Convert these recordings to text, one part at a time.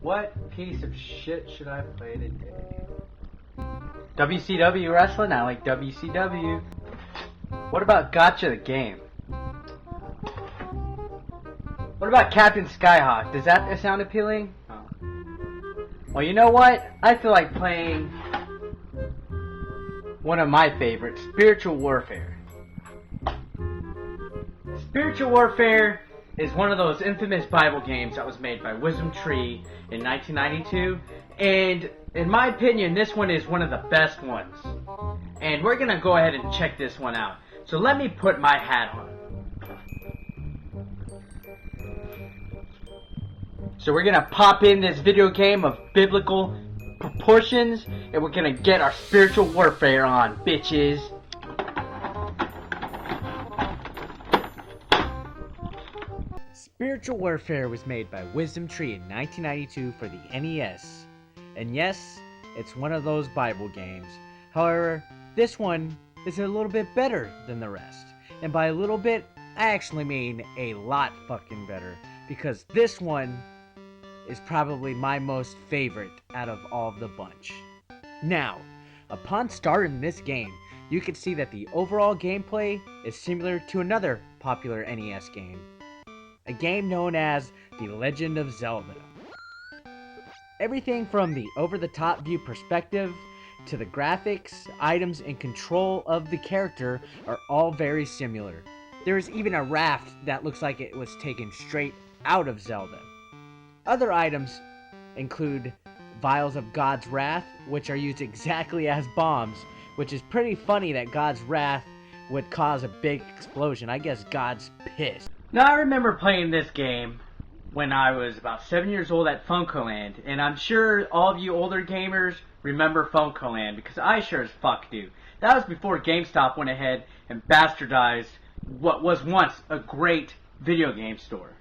What piece of shit should I play today? WCW wrestling? I like WCW. What about Gotcha the game? What about Captain Skyhawk? Does that sound appealing? Oh. Well, you know what? I feel like playing one of my favorites, Spiritual Warfare. Spiritual Warfare is one of those infamous Bible games that was made by Wisdom Tree in 1992, and in my opinion, this one is one of the best ones. And we're gonna go ahead and check this one out. So let me put my hat on. So we're gonna pop in this video game of biblical proportions, and we're gonna get our spiritual warfare on, bitches. Spiritual Warfare was made by Wisdom Tree in 1992 for the NES. And yes, it's one of those Bible games. However, this one is a little bit better than the rest. And by a little bit, I actually mean a lot fucking better. Because this one is probably my most favorite out of all of the bunch. Now, upon starting this game, you can see that the overall gameplay is similar to another popular NES game. A game known as The Legend of Zelda. Everything from the over-the-top view perspective to the graphics, items, and control of the character are all very similar. There is even a raft that looks like it was taken straight out of Zelda. Other items include vials of God's wrath, which are used exactly as bombs, which is pretty funny that God's wrath would cause a big explosion. I guess God's pissed. Now, I remember playing this game when I was about 7 years old at FuncoLand, and I'm sure all of you older gamers remember FuncoLand, because I sure as fuck do. That was before GameStop went ahead and bastardized what was once a great video game store.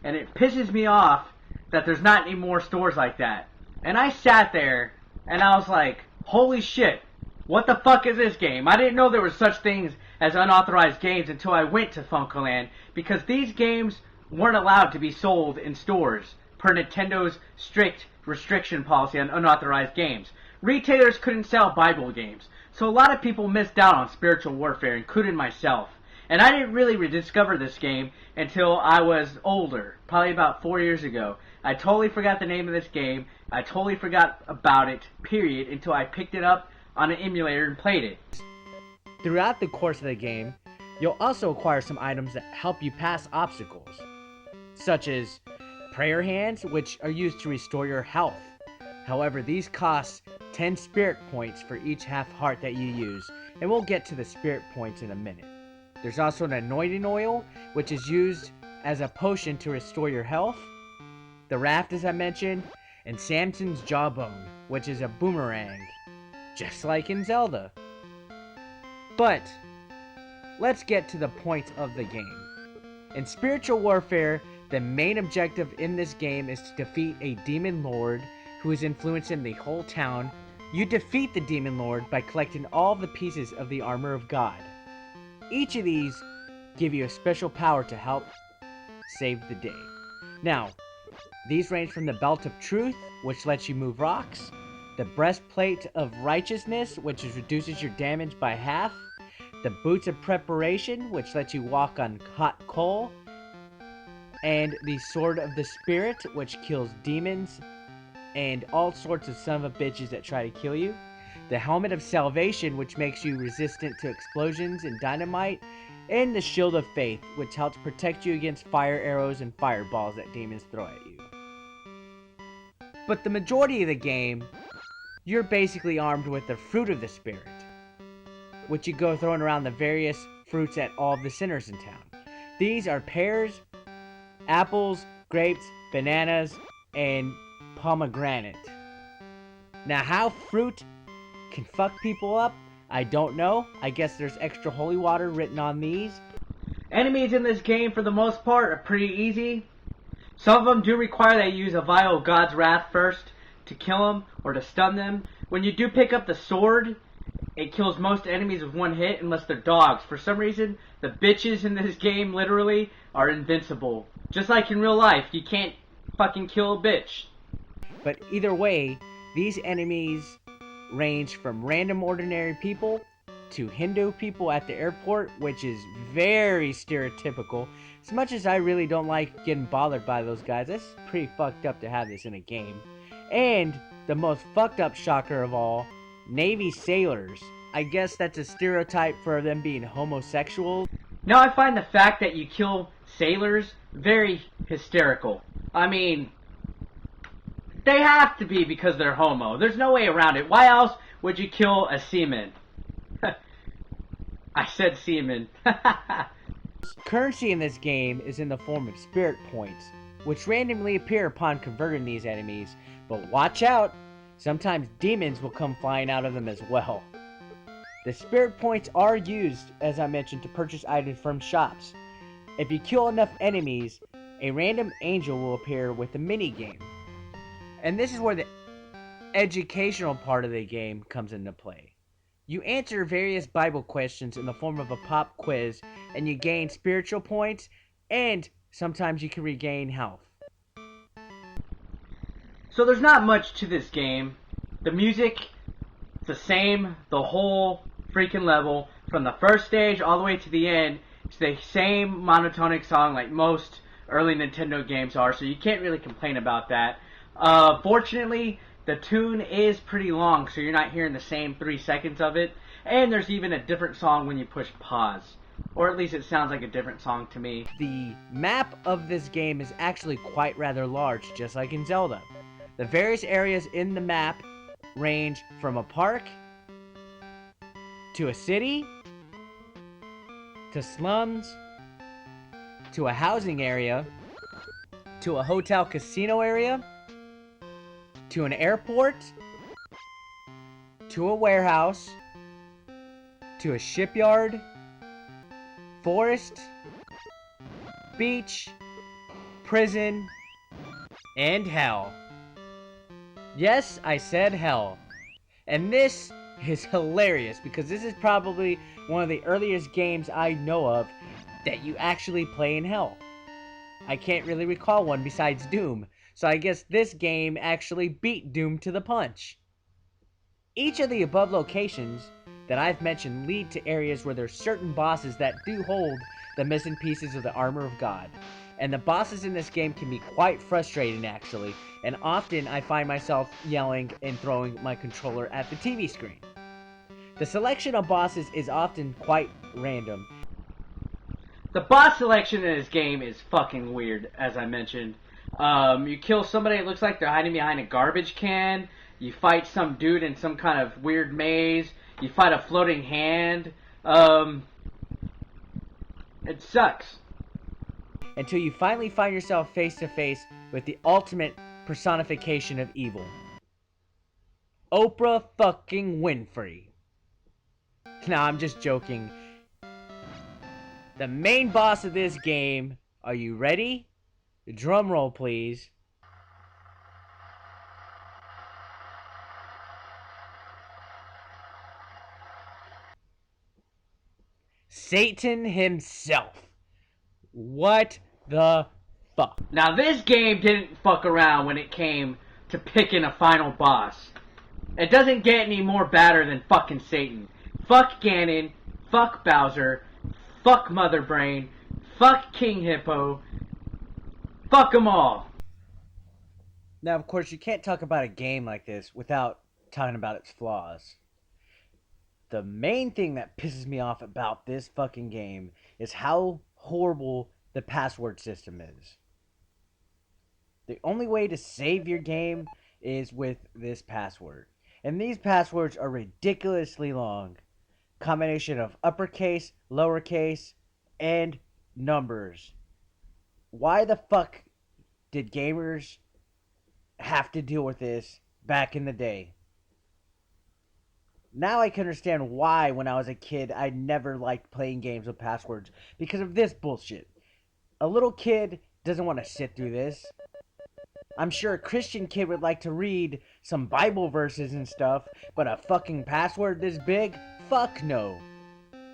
And it pisses me off that there's not any more stores like that. And I sat there, and I was like, holy shit, what the fuck is this game? I didn't know there were such things as unauthorized games until I went to FuncoLand, because these games weren't allowed to be sold in stores per Nintendo's strict restriction policy on unauthorized games. Retailers couldn't sell Bible games, so a lot of people missed out on Spiritual Warfare, including myself. And I didn't really rediscover this game until I was older, probably about 4 years ago. I totally forgot the name of this game. I totally forgot about it, period, until I picked it up on an emulator and played it. Throughout the course of the game, you'll also acquire some items that help you pass obstacles, such as prayer hands, which are used to restore your health. However, these cost 10 spirit points for each half heart that you use, and we'll get to the spirit points in a minute. There's also an anointing oil, which is used as a potion to restore your health, the raft as I mentioned, and Samson's jawbone, which is a boomerang, just like in Zelda. But let's get to the point of the game. In Spiritual Warfare, the main objective in this game is to defeat a demon lord who is influencing the whole town. You defeat the demon lord by collecting all the pieces of the armor of God. Each of these give you a special power to help save the day. Now, these range from the Belt of Truth, which lets you move rocks, the Breastplate of Righteousness, which reduces your damage by half, the Boots of Preparation, which lets you walk on hot coal, and the Sword of the Spirit, which kills demons and all sorts of son of a bitches that try to kill you, the Helmet of Salvation, which makes you resistant to explosions and dynamite, and the Shield of Faith, which helps protect you against fire arrows and fireballs that demons throw at you. But the majority of the game, you're basically armed with the Fruit of the Spirit, which you go throwing around the various fruits at all of the sinners in town. These are pears, apples, grapes, bananas, and pomegranate. Now, how fruit can fuck people up, I don't know. I guess there's extra holy water written on these. Enemies in this game, for the most part, are pretty easy. Some of them do require that you use a vial of God's wrath first to kill them or to stun them. When you do pick up the sword, it kills most enemies with one hit unless they're dogs. For some reason, the bitches in this game literally are invincible. Just like in real life, you can't fucking kill a bitch. But either way, these enemies range from random ordinary people to Hindu people at the airport, which is very stereotypical. As much as I really don't like getting bothered by those guys, that's pretty fucked up to have this in a game. And the most fucked up shocker of all, Navy sailors. I guess that's a stereotype for them being homosexual. Now I find the fact that you kill sailors very hysterical. I mean, they have to be because they're homo. There's no way around it. Why else would you kill a seaman? I said seaman. Currency in this game is in the form of spirit points, which randomly appear upon converting these enemies, but watch out, sometimes demons will come flying out of them as well. The spirit points are used, as I mentioned, to purchase items from shops. If you kill enough enemies, a random angel will appear with a mini-game. And this is where the educational part of the game comes into play. You answer various Bible questions in the form of a pop quiz, and you gain spiritual points, and sometimes you can regain health. So there's not much to this game. The music, it's the same, the whole freaking level, from the first stage all the way to the end. It's the same monotonic song like most early Nintendo games are, so you can't really complain about that. Fortunately, the tune is pretty long, so you're not hearing the same 3 seconds of it. And there's even a different song when you push pause. Or at least it sounds like a different song to me. The map of this game is actually quite rather large, just like in Zelda. The various areas in the map range from a park, to a city, to slums, to a housing area, to a hotel casino area, to an airport, to a warehouse, to a shipyard, forest, beach, prison, and hell. Yes, I said hell. And this is hilarious because this is probably one of the earliest games I know of that you actually play in hell. I can't really recall one besides Doom, so I guess this game actually beat Doom to the punch. Each of the above locations that I've mentioned lead to areas where there's certain bosses that do hold the missing pieces of the armor of God. And the bosses in this game can be quite frustrating actually, and often I find myself yelling and throwing my controller at the TV screen. The selection of bosses is often quite random. The boss selection in this game is fucking weird, as I mentioned. You kill somebody, it looks like they're hiding behind a garbage can. You fight some dude in some kind of weird maze. You fight a floating hand. It sucks. Until you finally find yourself face to face with the ultimate personification of evil. Oprah fucking Winfrey. Nah, I'm just joking. The main boss of this game, are you ready? Drum roll, please. Satan himself. What the fuck? Now this game didn't fuck around when it came to picking a final boss. It doesn't get any more badder than fucking Satan. Fuck Ganon, fuck Bowser, fuck Mother Brain, fuck King Hippo, fuck them all. Now, of course, you can't talk about a game like this without talking about its flaws. The main thing that pisses me off about this fucking game is how horrible the password system is. The only way to save your game is with this password. And these passwords are ridiculously long. Combination of uppercase, lowercase, and numbers. Why the fuck did gamers have to deal with this back in the day? Now I can understand why when I was a kid I never liked playing games with passwords. Because of this bullshit. A little kid doesn't want to sit through this. I'm sure a Christian kid would like to read some Bible verses and stuff, but a fucking password this big? Fuck no.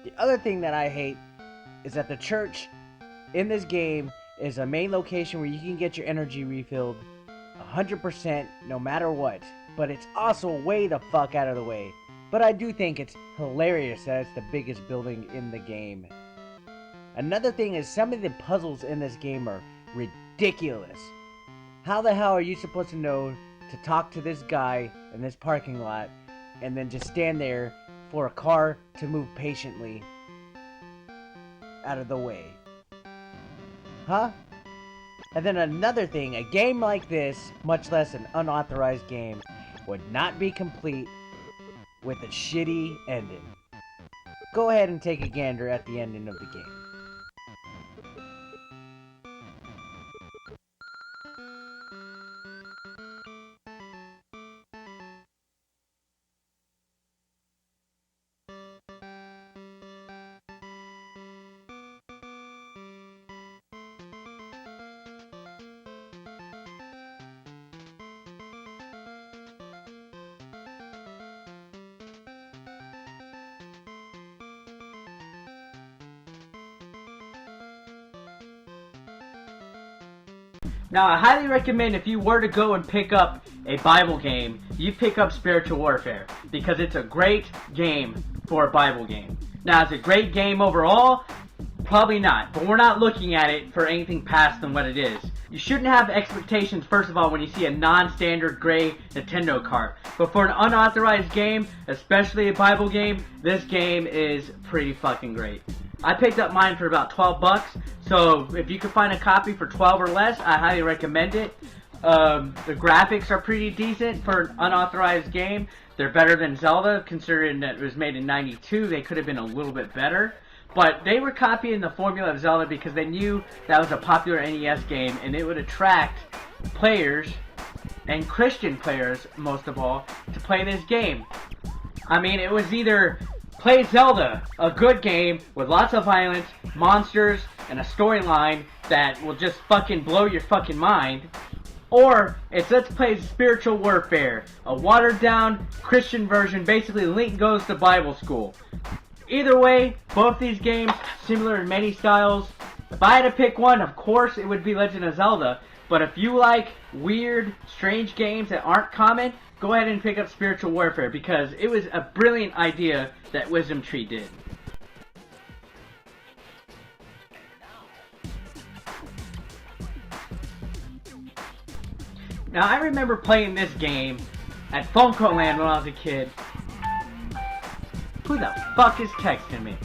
The other thing that I hate is that the church in this game is a main location where you can get your energy refilled. 100% no matter what, but it's also way the fuck out of the way. But I do think it's hilarious that it's the biggest building in the game. Another thing is some of the puzzles in this game are ridiculous. How the hell are you supposed to know to talk to this guy in this parking lot and then just stand there for a car to move patiently out of the way? Huh? And then another thing, a game like this, much less an unauthorized game, would not be complete with a shitty ending. Go ahead and take a gander at the ending of the game. Now, I highly recommend if you were to go and pick up a Bible game, you pick up Spiritual Warfare, because it's a great game for a Bible game. Now, is it a great game overall? Probably not, but we're not looking at it for anything past than what it is. You shouldn't have expectations, first of all, when you see a non-standard gray Nintendo cart. But for an unauthorized game, especially a Bible game, this game is pretty fucking great. I picked up mine for about 12 bucks, so if you can find a copy for 12 or less, I highly recommend it. The graphics are pretty decent for an unauthorized game. They're better than Zelda, considering that it was made in '92. They could have been a little bit better. But they were copying the formula of Zelda because they knew that was a popular NES game, and it would attract players, and Christian players most of all, to play this game. I mean, it was either play Zelda, a good game with lots of violence, monsters, and a storyline that will just fucking blow your fucking mind. Or it's let's play Spiritual Warfare, a watered down Christian version, basically Link goes to Bible school. Either way, both these games, similar in many styles. If I had to pick one, of course it would be Legend of Zelda. But if you like weird, strange games that aren't common, go ahead and pick up Spiritual Warfare, because it was a brilliant idea that Wisdom Tree did. Now, I remember playing this game at Funko Land when I was a kid. Who the fuck is texting me?